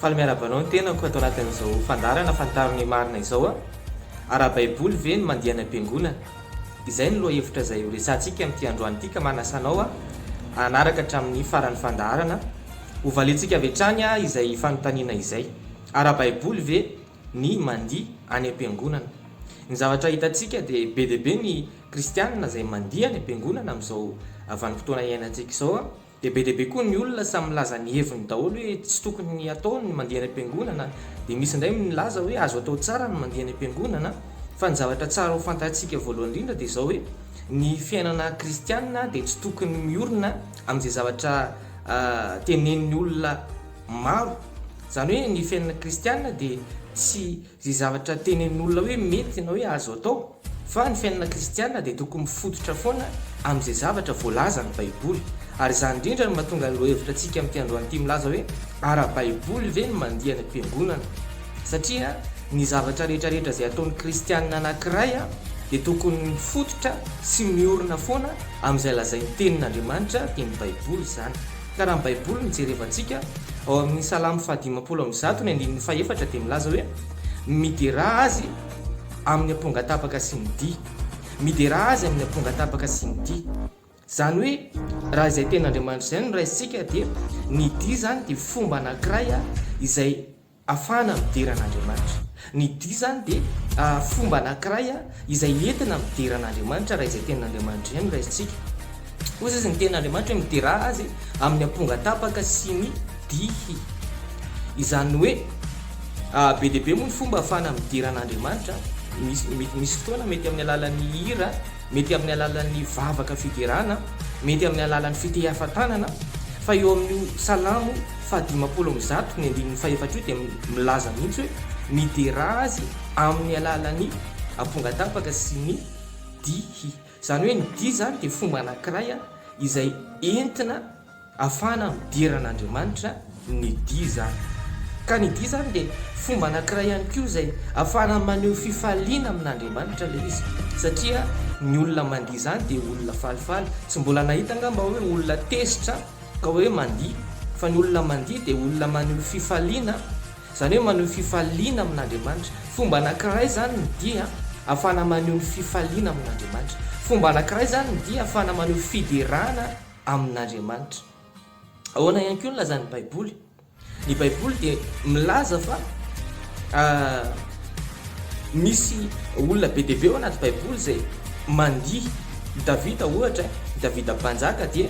Falmiarabanao ny tenako atao anatin'izao fandarana fantariny marina izao ara-baiboly ve ny mandeha any am-piangonana. Izay ny loha hevitra izay resantsika amin'ity androany ity ka manasanao anaraka hatramin'ny faran'ny fandarana ho valintsika avy hatrany izay fanontaniana izay. Ara-baiboly ve ny mandia any am-piangonana? Ny zavatra hitantsika dia be dia be ny kristianina izay mandia any am-piangonana amin'izao vanim-potoana iainantsika izao dia be dia be koa ny olona samy milaza ny heviny daholo hoe tsy tokony atao ny mandeha any am-piangonana, dia misy indray milaza hoe azo atao tsara ny mandeha any am-piangonana. Fa ny zavatra tsara ho fantatsika voalohany indrindra dia izao hoe ny fiainana kristianina dia tsy tokony miorina amin'izay zavatra tenenin'ny olona maro. Izany hoe ny fiainana kristianina dia tsy izay zavatra tenenin'ny olona hoe mety na hoe azo atao, fa ny fiainana kristianina dia tokony mifototra foana amin'izay zavatra voalaza ny baiboly. Ary izany indrindra no mahatonga loha hevitra antsika amin'ity androany ity milaza hoe ara-baiboly ve ny mandeha any am-piangonana, satria ny zavatra rehetrarehetra izay ataon'ny kristianina anankiray dia tokony mifototra sy miorina foana amin'izay lazain'ny tenin'Andriamanitra teny baiboly izany. Ka raha ny baiboly ny jerevantsika ao amin'ny salamo 119 ny 1:4 dia milaza hoe midera azy amin'ny ampongatapaka sy ny dia, midera azy amin'ny ampongatapaka sy ny dia. Izany hoe raha izay tenin'Andriamanitra izay no raisitsika dia ny dia zany dia fomba anankiray izay ahafahana mideran'Andriamanitra. Ny dia zany dia fomba anankiray izay entina mideran'Andriamanitra raha izay tenin'Andriamanitra izay no raisitsika. Ozy izy ny tenin'Andriamanitra hoe midera azy amin'ny ampongatapaka sy ny dia. Izany hoe be dia be moa ny fomba ahafahana mideran'Andriamanitra. Misy fotoana mety amin'ny alalan'ny hira, mety amin'ny alalan'ny vavaka fiderana, mety amin'ny alalan'ny fitehafantanana. Fa eo amin'ny salamo 119 ny 1:4 dia milaza mihitsy hoe midera azy amin'ny alalan'ny ampongatapaka sy ny dia. Izany hoe ny dia zany dia fomba anankiray izay entina ahafahana mideran'Andriamanitra ny dia zany. Ka ny dia zany dia fomba anankiray ihany koa izay ahafahana maneho fifaliana amin'Andriamanitra ilay izy, satria ny olona mandia zany dia olona falifaly. Tsy mbola nahita angamba hoe olona tesitra ka hoe mandia, fa ny olona mandia dia olona maneho fifaliana, izany hoe maneho fifaliana amin'Andriamanitra. Fomba anankiray zany ny dia ahafahana maneho ny fifaliana amin'Andriamanitra. Fomba anankiray zany ny dia ahafahana maneho fiderana amin'Andriamanitra. Ahoana ihany koa ny lazan'ny baiboly? Ny baiboly dia milaza fa misy olona be dia be ao anaty baiboly izay mandia. Davida ohatra, Davida mpanjaka dia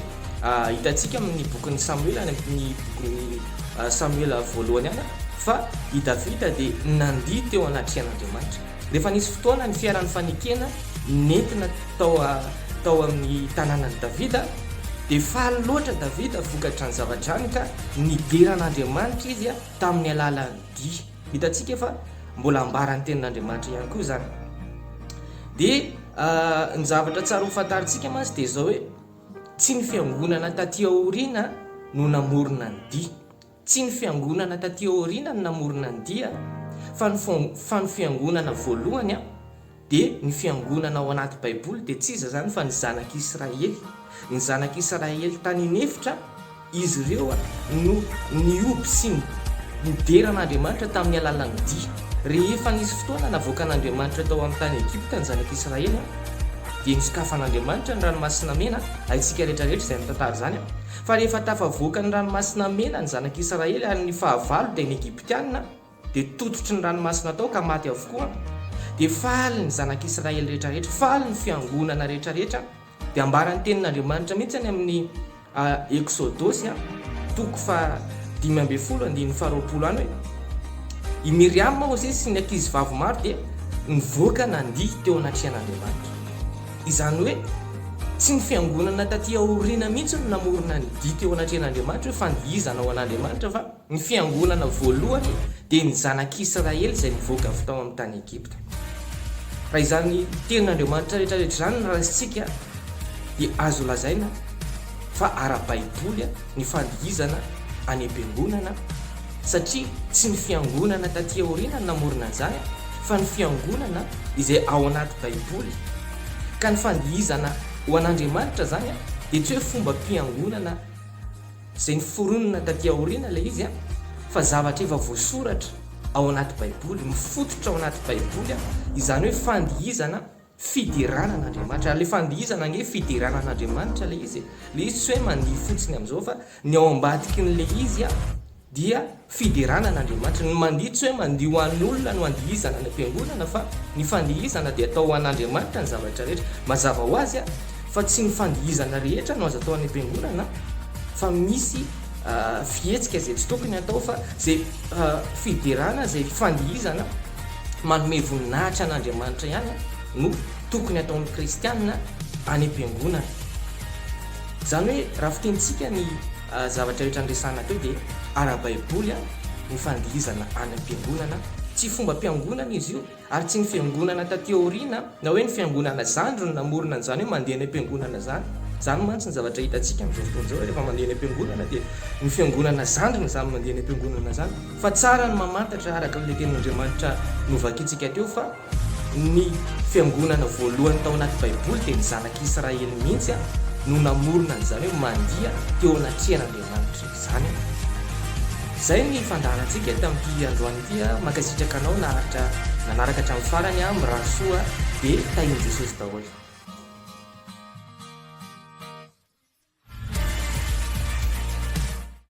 hitantsika amin'ny bokin'ny Samuela, ny bokin'ny Samuela voalohany any fa i Davida dia nandia teo anatrehan'Andriamanitra. Rehefa nisy fotoana ny fiaran'ny fanekena nentina tao amin'ny tanànan'i Davida, dia faly loatra Davida vokatra ny zavatrany ka nideran'Andriamanitra izy tamin'ny alalan'ny dia. Hitantsika fa mbola ambaran'ny tenin'Andriamanitra ihany koa zany. Dia ny zavatra tsara ho fantaritsika mantsy dia izao hoe tsy ny fiangonana taty aoriana no namorona ny dia, tsy ny fiangonana taty aoriana no namorona ny dia, fa ny fiangonana voalohany dia ny fiangonana ao anaty baiboly dia tsy iza zany fa ny zanak'Israely. Ny zanak'Israely tany inefitra, izy ireo no nioby sy nideran'Andriamanitra tamin'ny alalan'ny dia. Rehefa nisy fotoana navoaka an'Andriamanitra tao amin'ny tany Egipta ny zanak'Israely dia nisokafan'Andriamanitra ny ranomasina mena, haitsika rehetrarehetra izay mitantara izany. Fa rehefa tafavoaka ny ranomasina mena ny zanak'Israely ary ny fahavalo dia ny Egiptianina, dia tototry ny ranomasina tao ka maty avokoa. Dia faly ny zanak'Israely rehetrarehetra, faly ny fiangonana rehetrarehetra. Dia ambaran'ny tenin'Andriamanitra mihitsy any amin'ny Exodosy 5:20 any hoe i Miriam Moses sy ny ankizy vavy maro dia nivoaka nandia teo anatrehan'Andriamanitra. Izany hoe tsy ny fiangonana taty aoriana mihitsy no namorona ny dia teo anatrehan'Andriamanitra hoe fandihizana ao an'Andriamanitra, fa ny fiangonana voalohany dia ny zanak'Israely izay nivoaka avy tao amin'ny tany Egipta. Raha izany tenin'Andriamanitra rehetrarehetra izany no raisitsika dia azo lazaina fa ara-baiboly ny fandihizana any am-piangonana, satria tsy ny fiangonana taty aoriana no namorona an'izany fa ny fiangonana izay ao anaty baiboly. Ka ny fandihizana ho an'Andriamanitra zany dia tsy hoe fomba mpiangonana izay niforonina taty aoriana ilay izy fa zavatra efa voasoratra ao anaty baiboly, mifototra ao anaty baiboly izany hoe fandihizana fidiranan'Andriamanitra. Le fandihizana nge fidiranan'Andriamanitra le izy tsy hoe mandihy fotsiny amin'izao fa ny ao ambadiky n'le izy dia fidiranan'Andriamanitra. Ny mandihy tsy hoe mandihy ho an'olona no andihizana ny ampiangonana fa ny fandihizana dia atao ho an'Andriamanitra ny zavatra rehetra. Mazava ho azy fa tsy ny fandihizana rehetra no azo atao any ampiangonana fa misy fihetsika izay tsy tokony atao fa zay fidirana zay fandihizana manome voninahitra an'Andriamanitra ihany no tokony ataon'ny kristianina any ampiangonana. Zany hoe raha fitentsika ny zavatra rehetra andresana teo dia ara-baiboly ny fandihizana any ampiangonana, tsy fomba mpiangonana izy io ary tsy ny fiangonana taty aoriana na hoe ny fiangonana zandro no namorona an'izany hoe mandeha any ampiangonana zany. Zany mantsy ny zavatra hitantsika amin'izao fotoana izao rehefa mandeha any ampiangonana dia ny fiangonana zandrina zany mandeha any ampiangonana zany. Fa tsara ny mamantatra araka le tenin'Andriamanitra novakitsika teo fa ny fiangonana voalohany tao anaty baiboly dia ny zanak'Israely mihitsy no namorona an'izany hoe mandiha teo anatrehan'Andriamanitra izany. Zay ny fandaharantsika tamin'ity androany ity. Mankasitraka anao nanaraka hatramin'ny farany, mirahasoa dia tahin'i Jesosy daholo.